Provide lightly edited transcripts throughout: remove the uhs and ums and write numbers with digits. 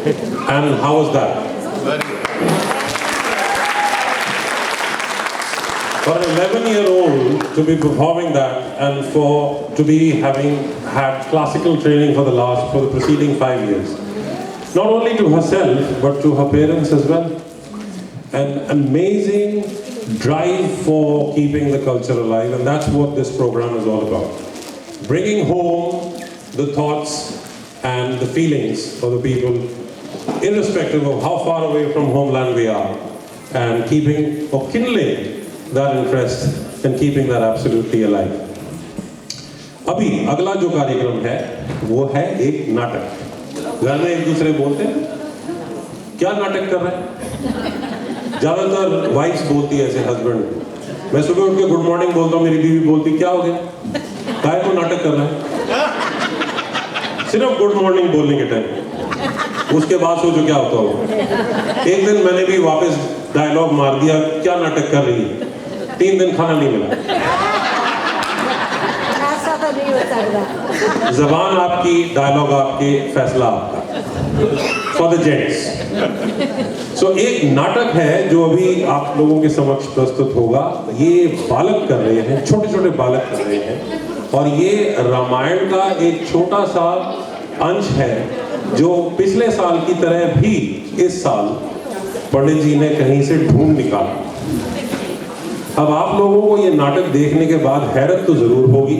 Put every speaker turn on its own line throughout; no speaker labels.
And how was that?
Very good.
For an 11-year-old to be performing that, and to be having had classical training for the preceding 5 years, not only to herself but to her parents as well, an amazing drive for keeping the culture alive, and that's what this program is all about. Bringing home the thoughts and the feelings for the people, irrespective of how far away from homeland we are, and keeping or kindling that interest and keeping that absolutely alive. अभी अगला जो कार्यक्रम है वो है एक नाटक। घर में एक दूसरे बोलते हैं क्या नाटक कर रहे हैं? ज्यादातर वाइफ्स बोलती है ऐसे हस्बैंड। मैं सुबह उठ के गुड मॉर्निंग बोलता हूँ, मेरी बीवी बोलती क्या हो गया, काहे को नाटक कर रहा है? सिर्फ गुड मॉर्निंग बोलने के टाइम, उसके बाद सोचो क्या होता होगा। एक दिन मैंने भी वापस डायलॉग मार दिया, क्या नाटक कर रही है? 3 दिन खाना नहीं मिला। जबान आपकी, डायलॉग आपके, फैसला आपका। For the gents. सो एक नाटक है जो अभी आप लोगों के समक्ष प्रस्तुत होगा। ये बालक कर रहे हैं, छोटे छोटे बालक कर रहे हैं, और ये रामायण का एक छोटा सा अंश है जो पिछले साल की तरह भी इस साल पंडित जी ने कहीं से ढूंढ निकाला। अब आप लोगों को ये नाटक देखने के बाद हैरत तो जरूर होगी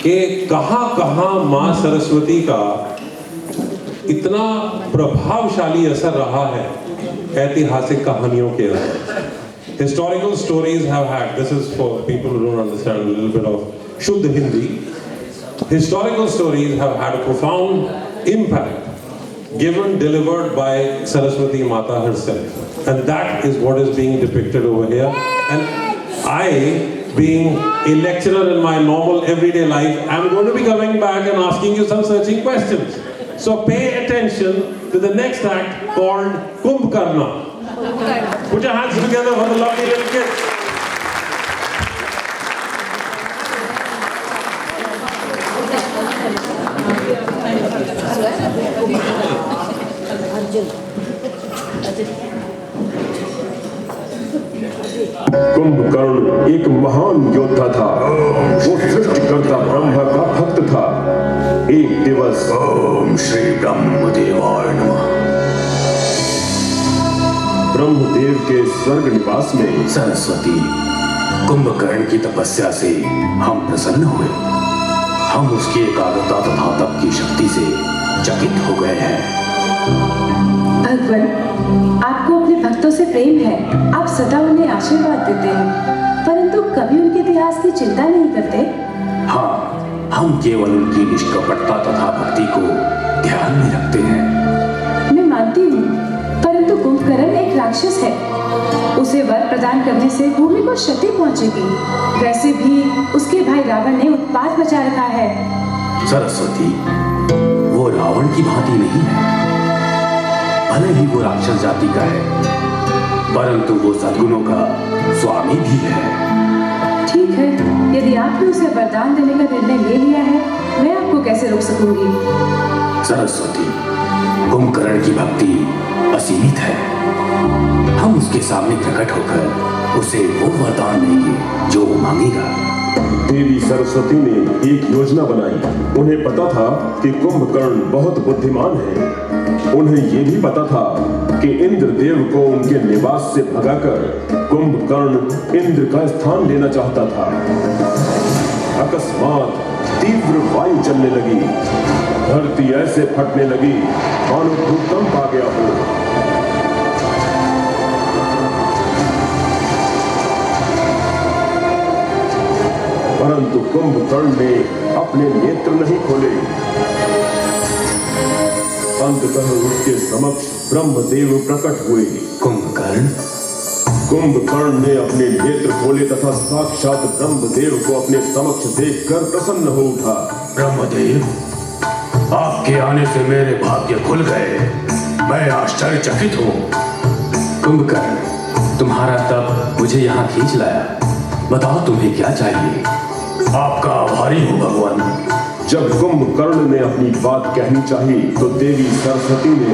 कि कहां मां सरस्वती का इतना प्रभावशाली असर रहा है ऐतिहासिक कहानियों के अंदर। Historical stories have had, this is for people who don't understand a little bit of Shuddha Hindi, historical stories have had a profound impact delivered by Saraswati Mata herself, and that is what is being depicted over here. And I, being a lecturer in my normal everyday life, I'm going to be coming back and asking you some searching questions. So pay attention to the next act called Kumbhkarna. Put your hands together for the lovely little kids.
Kumbhakarna एक महान योद्धा था। वो सृष्टिकर्ता ब्रह्मा का भक्त था। एक दिवस
ओम श्री ब्रह्मदेवाय नमः।
ब्रह्मदेव के स्वर्ग निवास में
सरस्वती, कुंभकर्ण की तपस्या से हम प्रसन्न हुए। हम उसकी एकाग्रता तथा तप की शक्ति से चकित हो गए हैं।
भगवान, आपको अपने भक्तों से प्रेम है, आप सदा उन्हें आशीर्वाद देते हैं, परंतु कभी उनके इतिहास की चिंता नहीं करते।
हाँ, हम केवल उनकी निष्कपटता तथा भक्ति को ध्यान में रखते हैं।
मैं मानती हूँ, परंतु कुंभकर्ण एक राक्षस है। उसे वर प्रदान करने से भूमि को क्षति पहुँचेगी। वैसे भी उसके भाई रावण ने उत्पात मचा रखा है।
सरस्वती, वो रावण की भांति नहीं है। भले ही वो राक्षस जाति का है, परंतु वो सद्गुणों का स्वामी भी है।
ठीक है, यदि आपने उसे वरदान देने का निर्णय ले लिया है, मैं आपको कैसे रोक सकूंगी?
सरस्वती, कुंभकर्ण की भक्ति असीमित है। हम उसके सामने प्रकट होकर उसे वो वरदान देंगे जो वो मांगेगा।
देवी सरस्वती ने एक योजना बनाई। उन्हें पता था कि कुंभकर्ण बहुत बुद्धिमान है। उन्हें यह भी पता था कि इंद्रदेव को उनके निवास से भगाकर कुंभकर्ण इंद्र का स्थान लेना चाहता था। अकस्मात तीव्र वायु चलने लगी। धरती ऐसे फटने लगी मानो भूकंप आ गया हो। परंतु कुंभकर्ण ने अपने नेत्र नहीं खोले। अंततः उसके समक्ष ब्रह्मदेव प्रकट हुए। कुंभकर्ण ने अपने नेत्र खोले तथा साक्षात ब्रह्मदेव को अपने समक्ष देखकर प्रसन्न हो उठा।
ब्रह्मदेव, आपके आने से मेरे भाग्य खुल गए। मैं आश्चर्यचकित हूँ। कुंभकर्ण, तुम्हारा तप मुझे यहाँ खींच लाया। बताओ तुम्हें क्या चाहिए? आपका आभारी हूँ भगवान।
जब कुंभकर्ण ने अपनी बात कहनी चाहिए तो देवी सरस्वती ने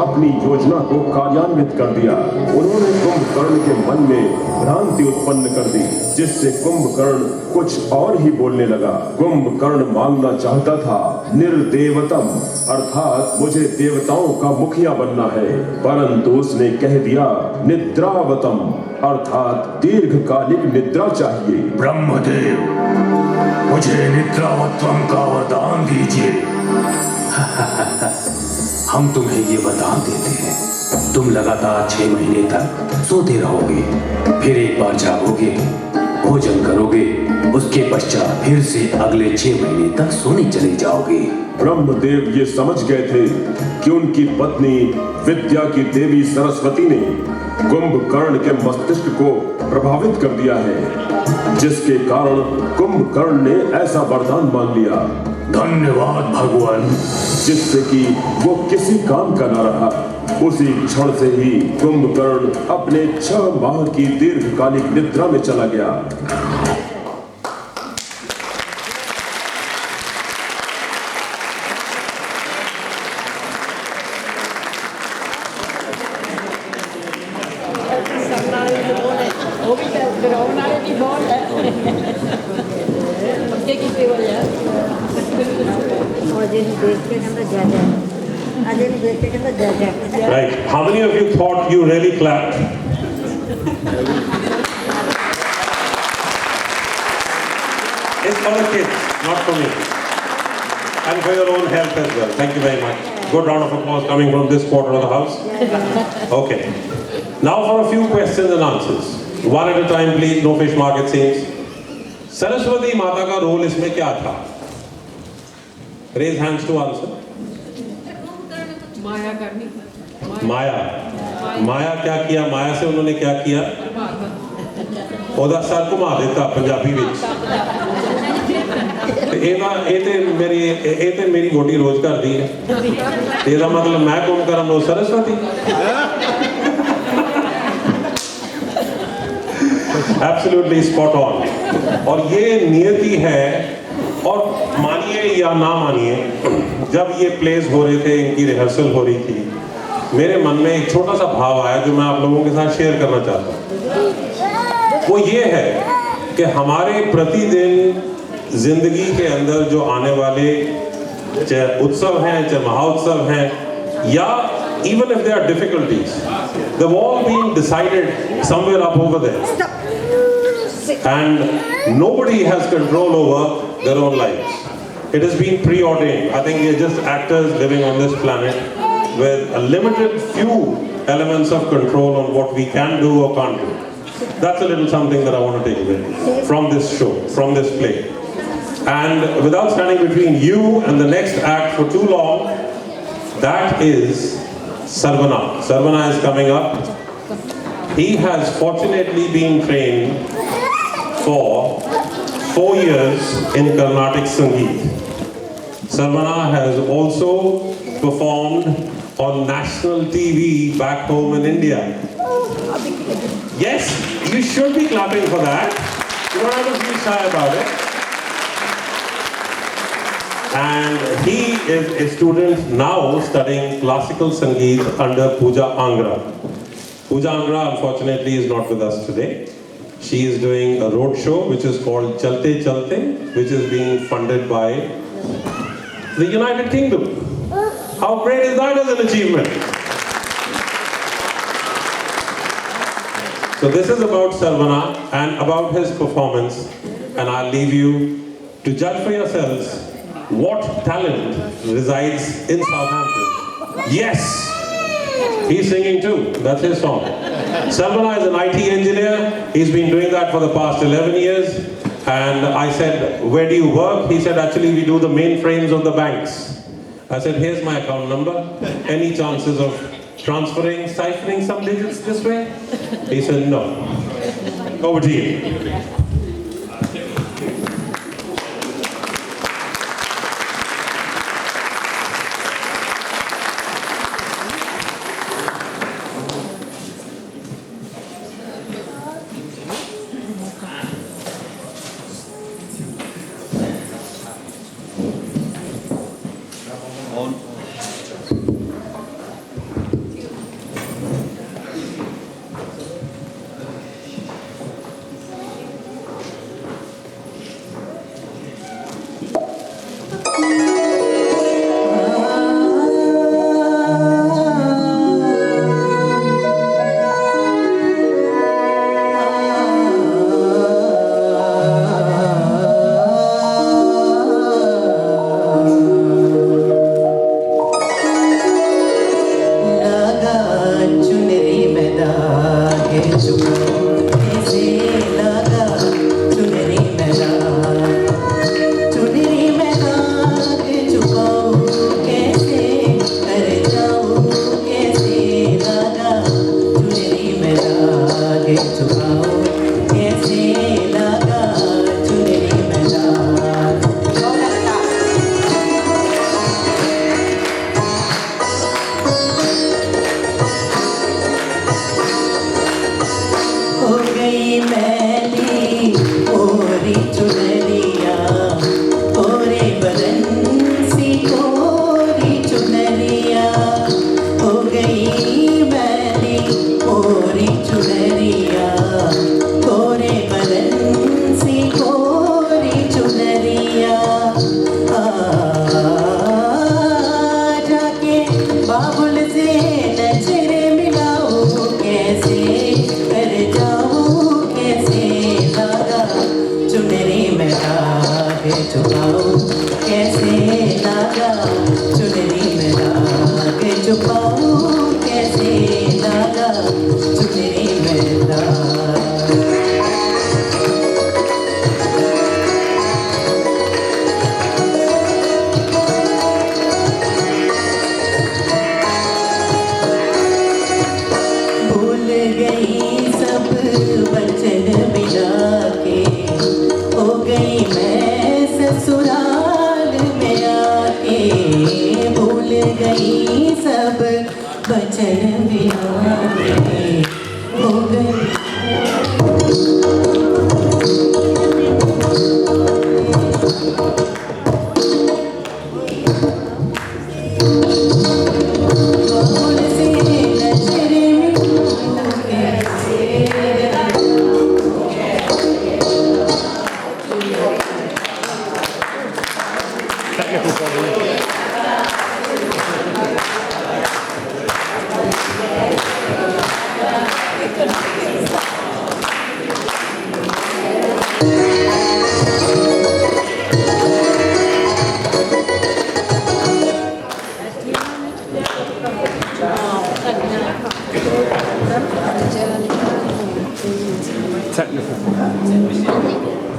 अपनी योजना को कार्यान्वित कर दिया। उन्होंने कुंभकर्ण के मन में भ्रांति उत्पन्न कर दी, जिससे कुंभकर्ण कुछ और ही बोलने लगा। कुंभकर्ण मांगना चाहता था निर्देवतम, अर्थात मुझे देवताओं का मुखिया बनना है, परंतु उसने कह दिया निद्रावतम, अर्थात दीर्घकालिक निद्रा चाहिए।
ब्रह्मदेव, मुझे निद्रावत्वम का वरदान दीजिए। हम तुम्हें ये वरदान देते हैं, तुम लगातार 6 महीने तक सोते रहोगे, फिर एक बार जागोगे, भोजन करोगे, उसके पश्चात फिर से अगले 6 महीने तक सोने चले जाओगे।
ब्रह्मदेव ये समझ गए थे कि उनकी पत्नी विद्या की देवी सरस्वती ने कुंभकर्ण के मस्तिष्क को प्रभावित कर दिया है, जिसके कारण कुंभकर्ण ने ऐसा वरदान मांग लिया।
धन्यवाद भगवान।
जिससे कि वो किसी काम का न रहा। उसी क्षण से ही कुंभकर्ण अपने 6 माह की दीर्घकालिक निद्रा में चला गया।
Right. How many of you thought you really clapped? It's for the kids, not for me. And for your own health as well. Thank you very much. Good round of applause coming from this quarter of the house. Okay. Now for a few questions and answers. One at a time, please. No fish market scenes. Saraswati माता का role इसमें क्या था? Raise hands to answer.
माया करनी।
माया क्या किया? माया से उन्होंने क्या किया? ਉਹਦਾ ਸਰ ਘੁਮਾ ਦਿੱਤਾ ਪੰਜਾਬੀ ਵਿੱਚ। ਇਹ ਤੇ ਮੇਰੀ ਵੋਟੀ ਰੋਜ਼ ਕਰਦੀ ਹੈ, ਤੇ ਇਹਦਾ ਮਤਲਬ ਮੈਂ ਕੰਮ ਕਰਾਂ ਉਹ सरस्वती। Absolutely spot on। और ये नियति है, और मानिए या ना मानिए, जब ये प्लेस हो रहे थे, इनकी रिहर्सल हो रही थी, मेरे मन में एक छोटा सा भाव आया जो मैं आप लोगों के साथ शेयर करना चाहता हूँ। वो ये है कि हमारे प्रतिदिन जिंदगी के अंदर जो आने वाले चाहे उत्सव हैं, चाहे महाउत्सव हैं, या even if there are difficulties, they've all been decided somewhere up over there, and nobody has control over their own lives. It has been preordained. I think we are just actors living on this planet with a limited few elements of control on what we can do or can't do. That's a little something that I want to take away from this show, from this play. And without standing between you and the next act for too long, that is Sarvana. Sarvana is coming up. He has fortunately been trained for 4 years in Carnatic Sangeet. Sarvana has also performed on national TV back home in India. Yes, you should be clapping for that. You don't have to feel shy about it. And he is a student now studying classical Sangeet under Pooja Angra. Pooja Angra unfortunately is not with us today. She is doing a road show which is called Chalte Chalte, which is being funded by the United Kingdom. How great is that as an achievement? So this is about Sarvana and about his performance, and I'll leave you to judge for yourselves what talent resides in Southampton. Yes, he's singing too. That's his song. Sarvana is an IT engineer. He's been doing that for the past 11 years. And I said, where do you work? He said, actually, we do the mainframes of the banks. I said, here's my account number. Any chances of transferring, ciphering some digits this way? He said, no. Over to you.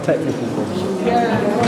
Technical problems.